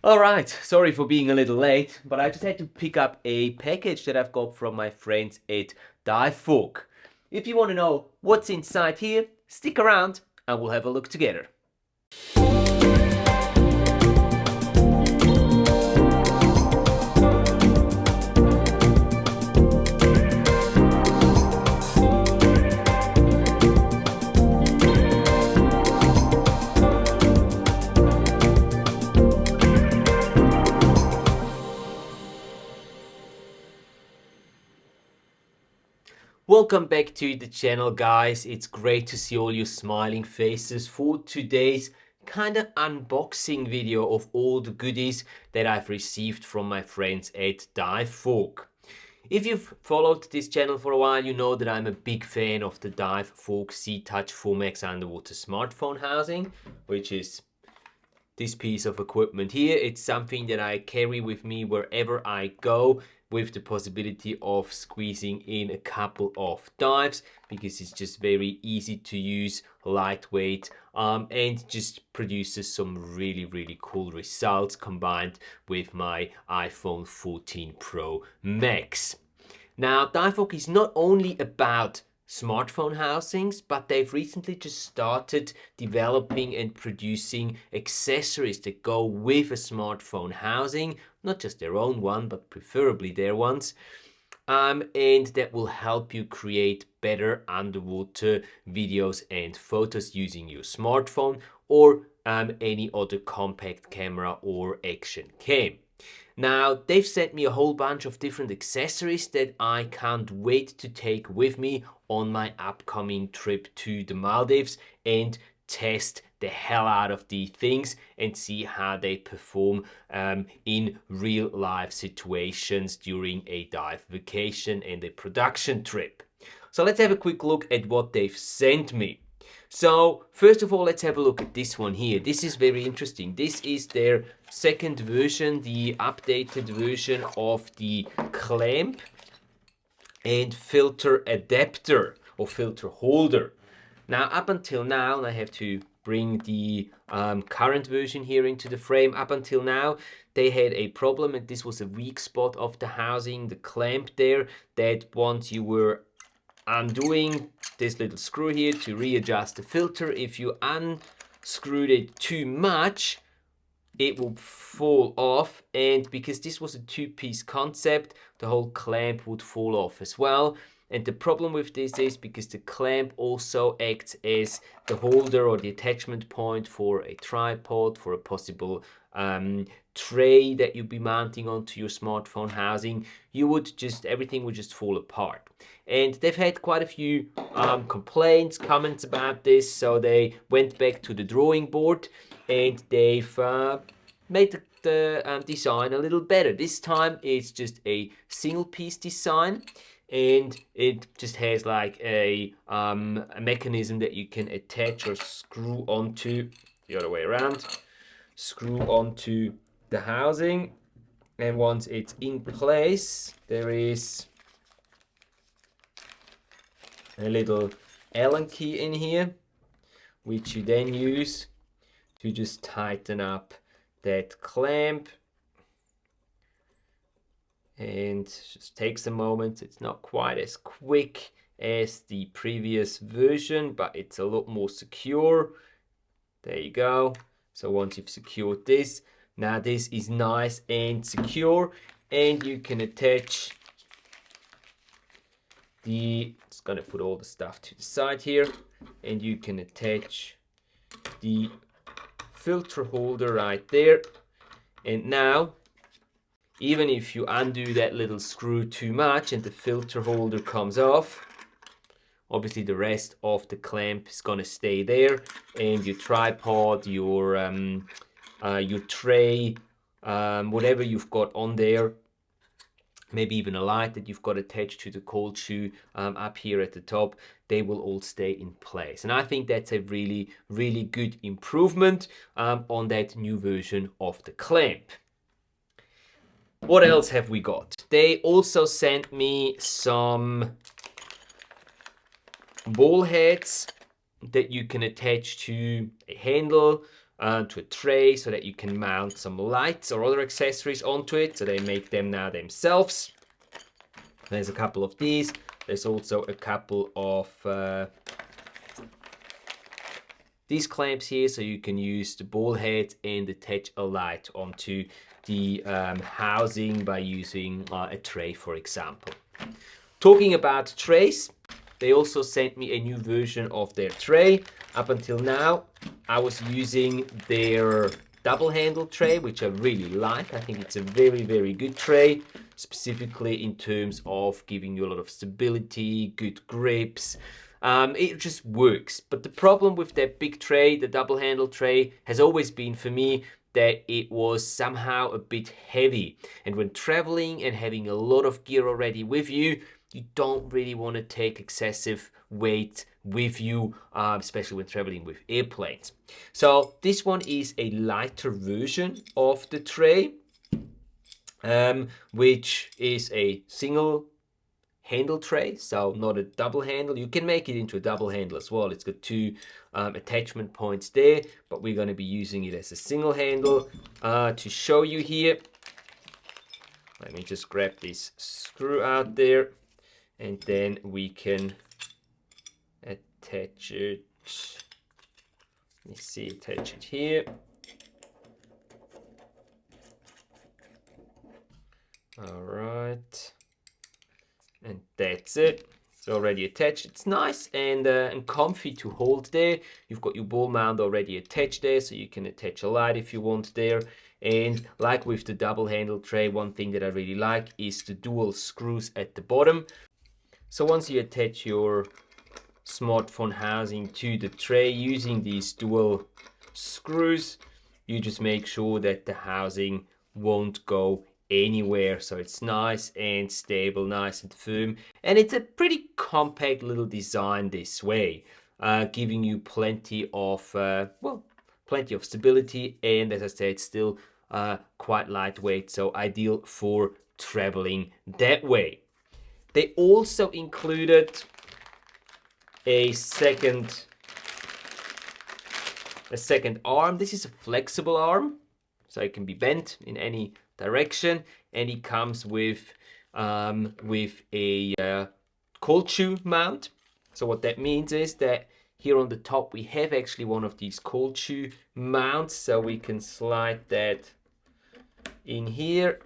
Alright, sorry for being a little late, but I just had to pick up a package that I've got from my friends at Divevolk. If you want to know what's inside here, stick around and we'll have a look together. Welcome back to the channel, guys. It's great to see all your smiling faces for today's kind of unboxing video of all the goodies that I've received from my friends at Divevolk. If you've followed this channel for a while, you know that I'm a big fan of the Divevolk C-Touch 4Max underwater smartphone housing, which is this piece of equipment here. It's something that I carry with me wherever I go, with the possibility of squeezing in a couple of dives, because it's just very easy to use, lightweight, and just produces some really cool results combined with my iPhone 14 Pro Max. Now, Divevolk is not only about smartphone housings, but they've recently just started developing and producing accessories that go with a smartphone housing, not just their own one, but preferably their ones, and that will help you create better underwater videos and photos using your smartphone or any other compact camera or action cam. Now, they've sent me a whole bunch of different accessories that I can't wait to take with me on my upcoming trip to the Maldives and test the hell out of these things and see how they perform in real life situations during a dive vacation and a production trip. So let's have a quick look at what they've sent me. So first of all, let's have a look at this one here. This is very interesting. This is their second version, the updated version of the clamp and filter adapter or filter holder. Now, up until now, and I have to bring the current version here into the frame. Up until now, they had a problem, and this was a weak spot of the housing, the clamp there, that once you were undoing this little screw here to readjust the filter, if you unscrewed it too much, it will fall off, and because this was a two-piece concept, the whole clamp would fall off as well. And the problem with this is because the clamp also acts as the holder or the attachment point for a tripod, for a possible tray that you'd be mounting onto your smartphone housing, everything would just fall apart. And they've had quite a few complaints, comments about this, so they went back to the drawing board and they've made the design a little better. This time it's just a single piece design, and it just has like a mechanism that you can attach or screw onto, the other way around, screw onto the housing, and once it's in place, there is a little Allen key in here, which you then use to just tighten up that clamp. And it just takes a moment. It's not quite as quick as the previous version, but it's a lot more secure. There you go. So once you've secured this, now this is nice and secure, and you can attach just gonna put all the stuff to the side here, and you can attach the filter holder right there. And now, even if you undo that little screw too much and the filter holder comes off, obviously the rest of the clamp is gonna stay there, and your tripod, your tray, whatever you've got on there, maybe even a light that you've got attached to the cold shoe up here at the top, they will all stay in place. And I think that's a really good improvement on that new version of the clamp. What else have we got? They also sent me some ball heads that you can attach to a handle to a tray so that you can mount some lights or other accessories onto it. So they make them now themselves. There's a couple of these. There's also a couple of these clamps here, so you can use the ball head and attach a light onto the housing by using a tray, for example. Talking about trays, they also sent me a new version of their tray. Up until now, I was using their double handle tray, which I really like. I think it's a very, very good tray, specifically in terms of giving you a lot of stability, good grips. It just works. But the problem with that big tray, the double handle tray, has always been for me that it was somehow a bit heavy. And when traveling and having a lot of gear already with you, you don't really want to take excessive weight with you, especially when traveling with airplanes. So this one is a lighter version of the tray, which is a single handle tray, so not a double handle. You can make it into a double handle as well. It's got two attachment points there, but we're going to be using it as a single handle. To show you here, let me just grab this screw out there, and then we can attach it. Let me see, attach it here. All right. And that's it. It's already attached. It's nice and comfy to hold there. You've got your ball mount already attached there, so you can attach a light if you want there. And like with the double handle tray, one thing that I really like is the dual screws at the bottom. So once you attach your smartphone housing to the tray using these dual screws, you just make sure that the housing won't go anywhere, so it's nice and stable, nice and firm, and it's a pretty compact little design this way, giving you plenty of stability, and as I said, still quite lightweight, so ideal for traveling that way. They also included a second arm. This is a flexible arm, so it can be bent in any direction, and it comes with a cold shoe mount. So what that means is that here on the top we have actually one of these cold shoe mounts, so we can slide that in here,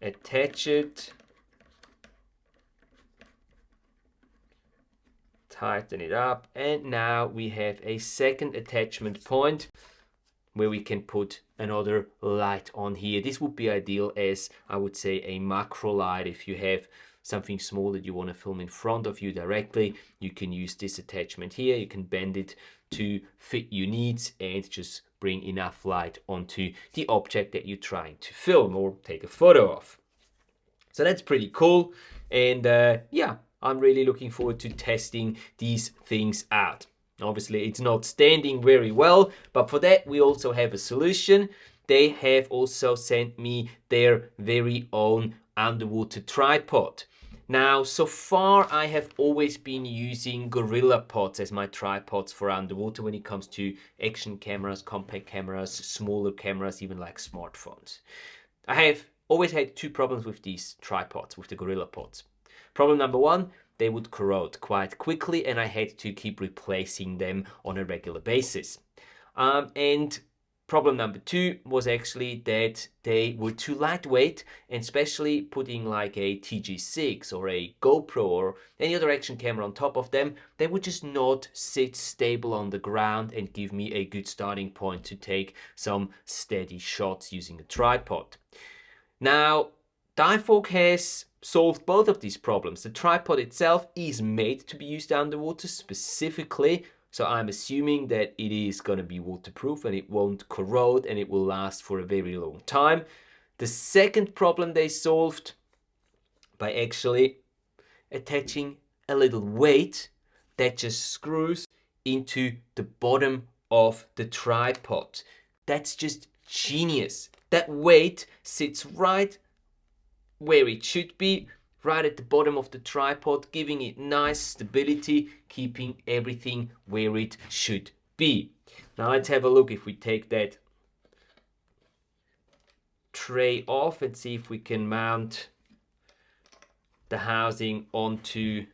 attach it, tighten it up, and now we have a second attachment point where we can put another light on here. This would be ideal as, I would say, a macro light. If you have something small that you want to film in front of you directly, you can use this attachment here. You can bend it to fit your needs and just bring enough light onto the object that you're trying to film or take a photo of. So that's pretty cool, and yeah, I'm really looking forward to testing these things out. Obviously, it's not standing very well, but for that, we also have a solution. They have also sent me their very own underwater tripod. Now, so far, I have always been using gorilla pods as my tripods for underwater when it comes to action cameras, compact cameras, smaller cameras, even like smartphones. I have always had two problems with these tripods, with the gorilla pods. Problem number one, they would corrode quite quickly, and I had to keep replacing them on a regular basis. And problem number two was actually that they were too lightweight, and especially putting like a TG6 or a GoPro or any other action camera on top of them, they would just not sit stable on the ground and give me a good starting point to take some steady shots using a tripod. Now, Divevolk has solved both of these problems. The tripod itself is made to be used underwater specifically, so I'm assuming that it is going to be waterproof and it won't corrode and it will last for a very long time. The second problem they solved by actually attaching a little weight that just screws into the bottom of the tripod. That's just genius. That weight sits right where it should be, right at the bottom of the tripod, giving it nice stability, keeping everything where it should be. Now let's have a look if we take that tray off and see if we can mount the housing onto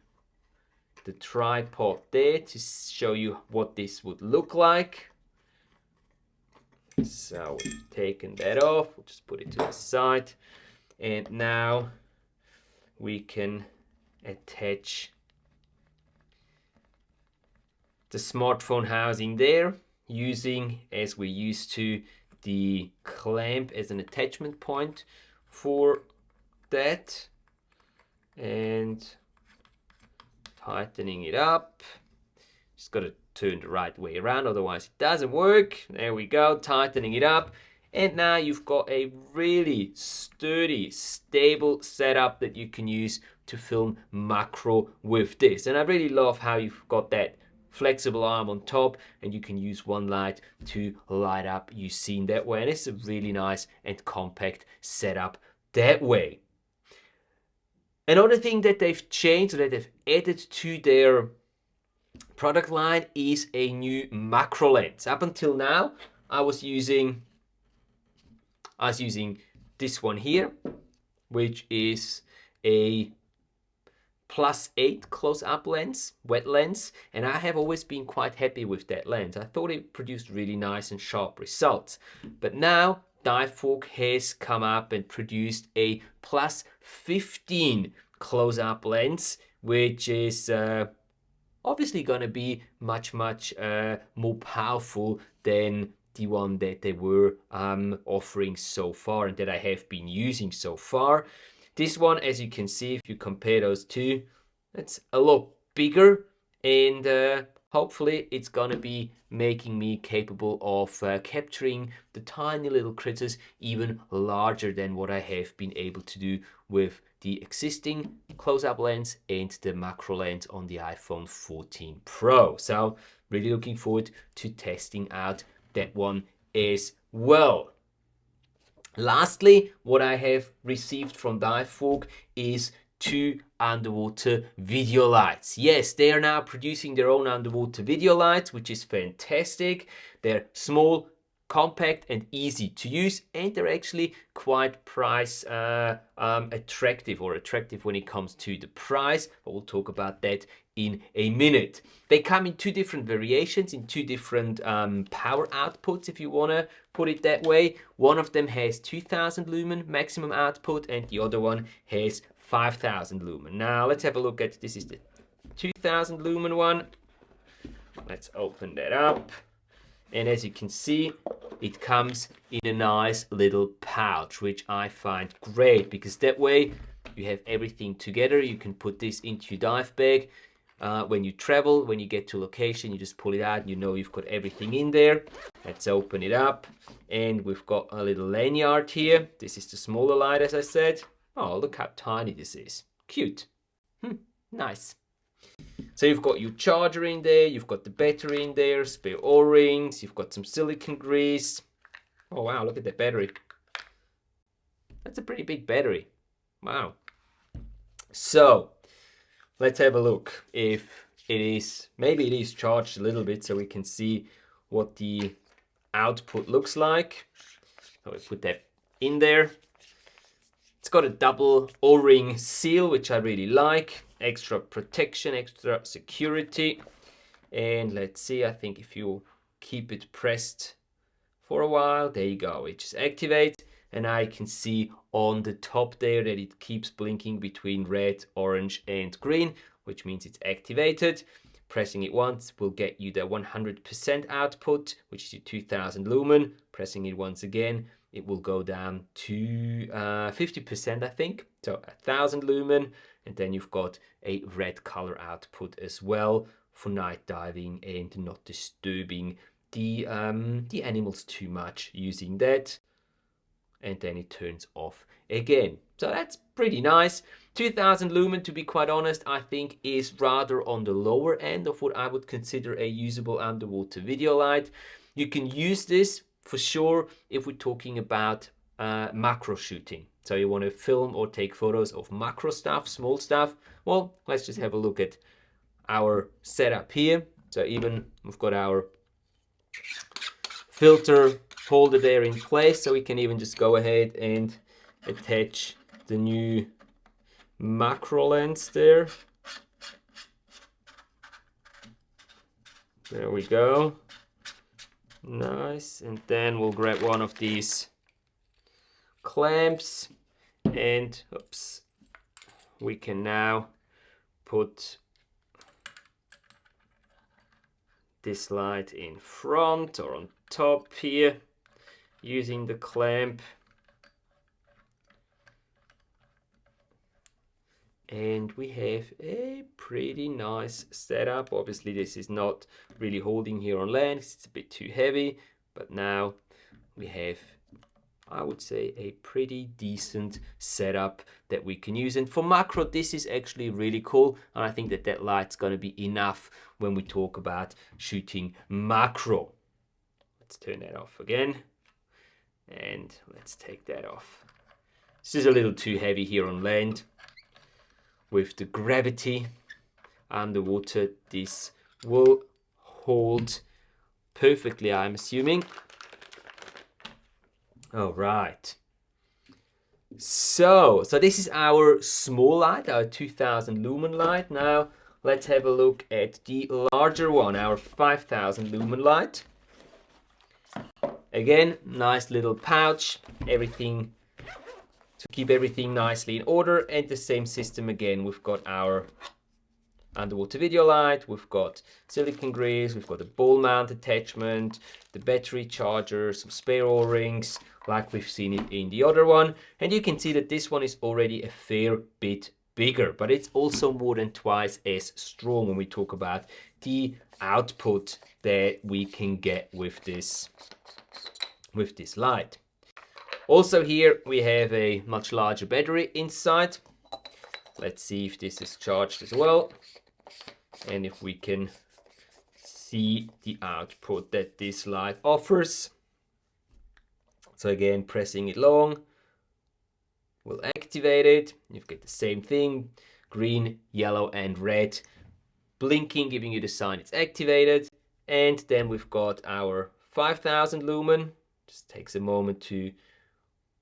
the tripod there to show you what this would look like. So we've taken that off, we'll just put it to the side, and now we can attach the smartphone housing there using, as we're used to, the clamp as an attachment point for that, and tightening it up. Just got to turn the right way around, otherwise it doesn't work. There we go, tightening it up, and now you've got a really sturdy, stable setup that you can use to film macro with this. And I really love how you've got that flexible arm on top, and you can use one light to light up your scene that way, and it's a really nice and compact setup that way. Another thing that they've changed, or that they've added to their product line, is a new macro lens. Up until now, I was using this one here, which is a +8 close-up lens, wet lens, and I have always been quite happy with that lens. I thought it produced really nice and sharp results. But now Divevolk has come up and produced a +15 close-up lens, which is obviously going to be much more powerful than the one that they were offering so far and that I have been using so far. This one, as you can see, if you compare those two, it's a lot bigger, and hopefully it's gonna be making me capable of capturing the tiny little critters even larger than what I have been able to do with the existing close-up lens and the macro lens on the iPhone 14 Pro. So really looking forward to testing out that one as well. Lastly, what I have received from Divevolk is 2 underwater video lights. Yes, they are now producing their own underwater video lights, which is fantastic. They're small, compact and easy to use, and they're actually quite price attractive when it comes to the price, but we'll talk about that in a minute. They come in 2 different variations, in 2 different power outputs, if you want to put it that way. One of them has 2000 lumen maximum output, and the other one has 5000 lumen. Now let's have a look at, this is the 2000 lumen one. Let's open that up. And as you can see, it comes in a nice little pouch, which I find great, because that way you have everything together. You can put this into your dive bag. When you travel, when you get to location, you just pull it out, you know you've got everything in there. Let's open it up, and we've got a little lanyard here. This is the smaller light, as I said. Oh, look how tiny this is. Cute. Nice. So you've got your charger in there, you've got the battery in there, spare O-rings, you've got some silicone grease. Oh wow, look at that battery. That's a pretty big battery. Wow. So let's have a look if it is, maybe it is charged a little bit so we can see what the output looks like. So we put that in there. It's got a double O-ring seal, which I really like. Extra protection, extra security. And let's see, I think if you keep it pressed for a while, there you go, it just activates. And I can see on the top there that it keeps blinking between red, orange and green, which means it's activated. Pressing it once will get you the 100% output, which is your 2000 lumen. Pressing it once again, it will go down to 50%, I think. So 1000 lumen, and then you've got a red color output as well for night diving and not disturbing the animals too much using that. And then it turns off again. So that's pretty nice. 2000 lumen, to be quite honest, I think is rather on the lower end of what I would consider a usable underwater video light. You can use this for sure if we're talking about macro shooting. So you want to film or take photos of macro stuff, small stuff. Well, let's just have a look at our setup here. So even we've got our filter holder there in place, so we can even just go ahead and attach the new macro lens there. There we go. Nice. And then we'll grab one of these clamps and oops, we can now put this light in front or on top here using the clamp. And we have a pretty nice setup. Obviously this is not really holding here on land, it's a bit too heavy, but now we have, I would say, a pretty decent setup that we can use. And for macro, this is actually really cool, and I think that that light's going to be enough when we talk about shooting macro. Let's turn that off again, and let's take that off. This is a little too heavy here on land. With the gravity underwater, this will hold perfectly, I'm assuming. All right. So this is our small light, our 2000 lumen light. Now let's have a look at the larger one, our 5000 lumen light. Again, nice little pouch, everything to keep everything nicely in order, and the same system again. We've got our underwater video light, we've got silicone grease, we've got a ball mount attachment, the battery charger, some spare O-rings like we've seen it in the other one, and you can see that this one is already a fair bit bigger, but it's also more than twice as strong when we talk about the output that we can get with this light. Also here we have a much larger battery inside. Let's see if this is charged as well, and if we can see the output that this light offers. So again, pressing it long will activate it. You've got the same thing, green, yellow and red blinking, giving you the sign it's activated. And then we've got our 5000 lumen. Just takes a moment to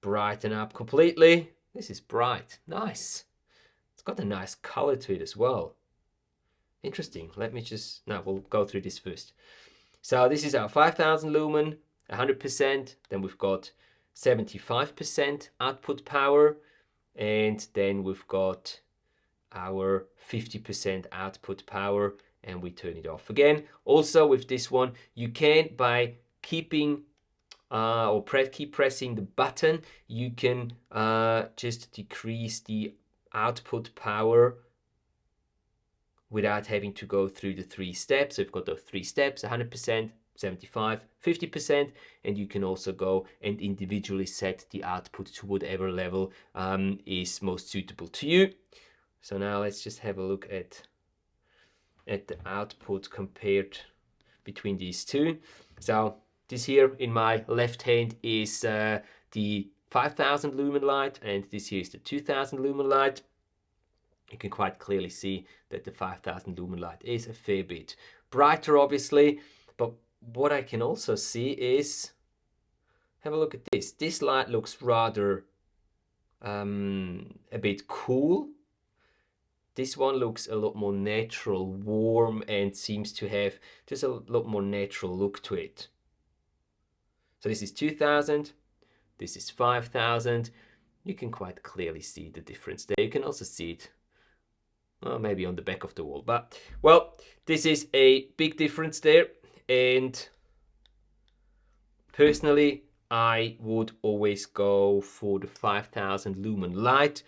brighten up completely. This is bright, nice. It's got a nice color to it as well. Interesting. Let me just, no, we'll go through this first. So this is our 5000 lumen, 100%. Then we've got 75% output power. And then we've got our 50% output power, and we turn it off again. Also with this one, you can, by keeping keep pressing the button, you can just decrease the output power without having to go through the 3 steps. So we've got those 3 steps, 100%, 75, 50%, and you can also go and individually set the output to whatever level is most suitable to you. So now let's just have a look at the output compared between these two. So this here in my left hand is the 5000 lumen light, and this here is the 2000 lumen light. You can quite clearly see that the 5000 lumen light is a fair bit brighter, obviously. But what I can also see is, have a look at this. This light looks rather a bit cool. This one looks a lot more natural, warm, and seems to have just a lot more natural look to it. So this is 2000, this is 5000. You can quite clearly see the difference there. You can also see it, well, maybe on the back of the wall, but well, this is a big difference there. And personally, I would always go for the 5000 lumen light,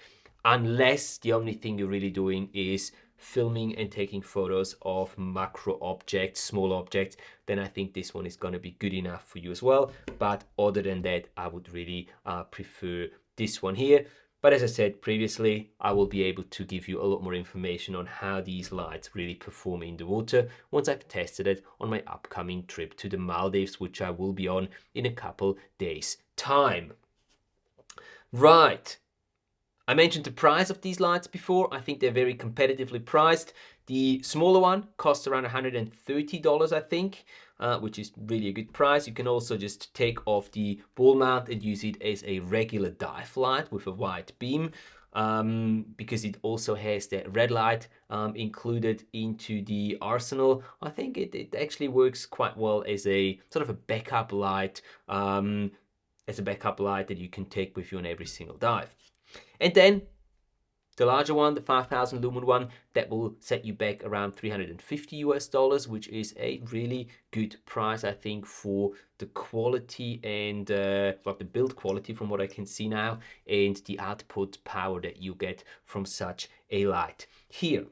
unless the only thing you're really doing is filming and taking photos of macro objects, small objects. Then I think this one is going to be good enough for you as well. But other than that, I would really prefer this one here. But as I said previously, I will be able to give you a lot more information on how these lights really perform in the water once I've tested it on my upcoming trip to the Maldives, which I will be on in a couple days' time. Right. I mentioned the price of these lights before. I think they're very competitively priced. The smaller one costs around $130, I think, which is really a good price. You can also just take off the ball mount and use it as a regular dive light with a white beam, because it also has that red light included into the arsenal. I think it actually works quite well as a sort of a backup light, that you can take with you on every single dive. And then the larger one, the 5000 lumen one, that will set you back around $350, which is a really good price, I think, for the quality and well, the build quality from what I can see now, and the output power that you get from such a light here.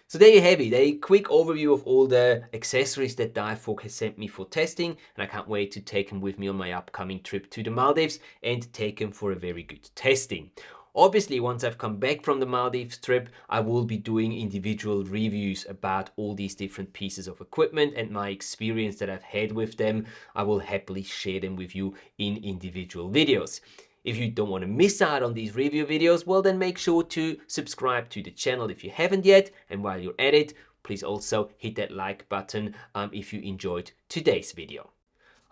So there you have it, a quick overview of all the accessories that Divevolk has sent me for testing, and I can't wait to take them with me on my upcoming trip to the Maldives and take them for a very good testing. Obviously, once I've come back from the Maldives trip, I will be doing individual reviews about all these different pieces of equipment and my experience that I've had with them. I will happily share them with you in individual videos. If you don't want to miss out on these review videos, well then make sure to subscribe to the channel if you haven't yet. And while you're at it, please also hit that like button if you enjoyed today's video.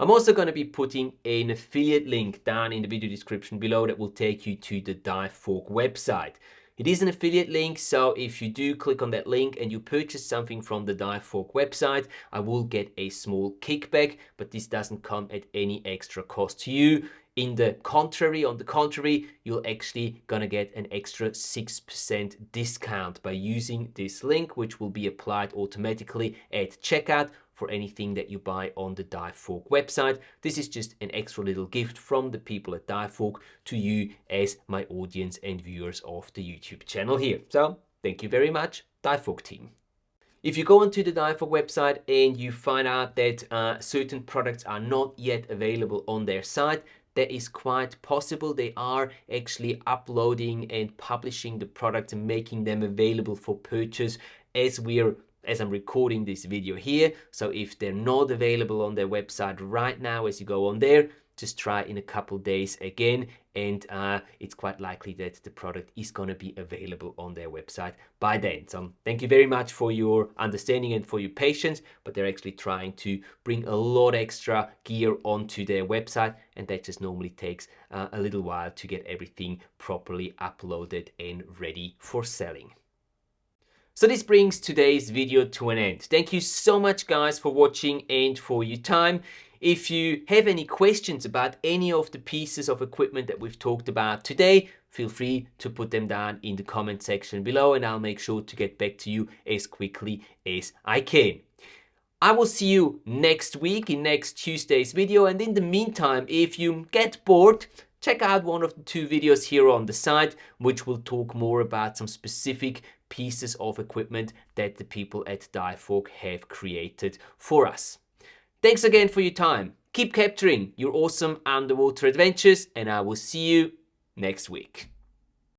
I'm also going to be putting an affiliate link down in the video description below that will take you to the Divevolk website. It is an affiliate link, so if you do click on that link and you purchase something from the Divevolk website, I will get a small kickback, but this doesn't come at any extra cost to you. On the contrary, you're actually gonna get an extra 6% discount by using this link, which will be applied automatically at checkout for anything that you buy on the Divevolk website. This is just an extra little gift from the people at Divevolk to you as my audience and viewers of the YouTube channel here. So thank you very much, Divevolk team. If you go onto the Divevolk website and you find out that certain products are not yet available on their site, that is quite possible. They are actually uploading and publishing the products and making them available for purchase as I'm recording this video here. So if they're not available on their website right now as you go on there, just try in a couple days again, and it's quite likely that the product is going to be available on their website by then. So thank you very much for your understanding and for your patience, but they're actually trying to bring a lot extra gear onto their website, and that just normally takes a little while to get everything properly uploaded and ready for selling. So this brings today's video to an end. Thank you so much guys for watching and for your time. If you have any questions about any of the pieces of equipment that we've talked about today, feel free to put them down in the comment section below and I'll make sure to get back to you as quickly as I can. I will see you next week in next Tuesday's video, and in the meantime, if you get bored, check out one of the two videos here on the side, which will talk more about some specific pieces of equipment that the people at Divevolk have created for us. Thanks again for your time. Keep capturing your awesome underwater adventures, and I will see you next week.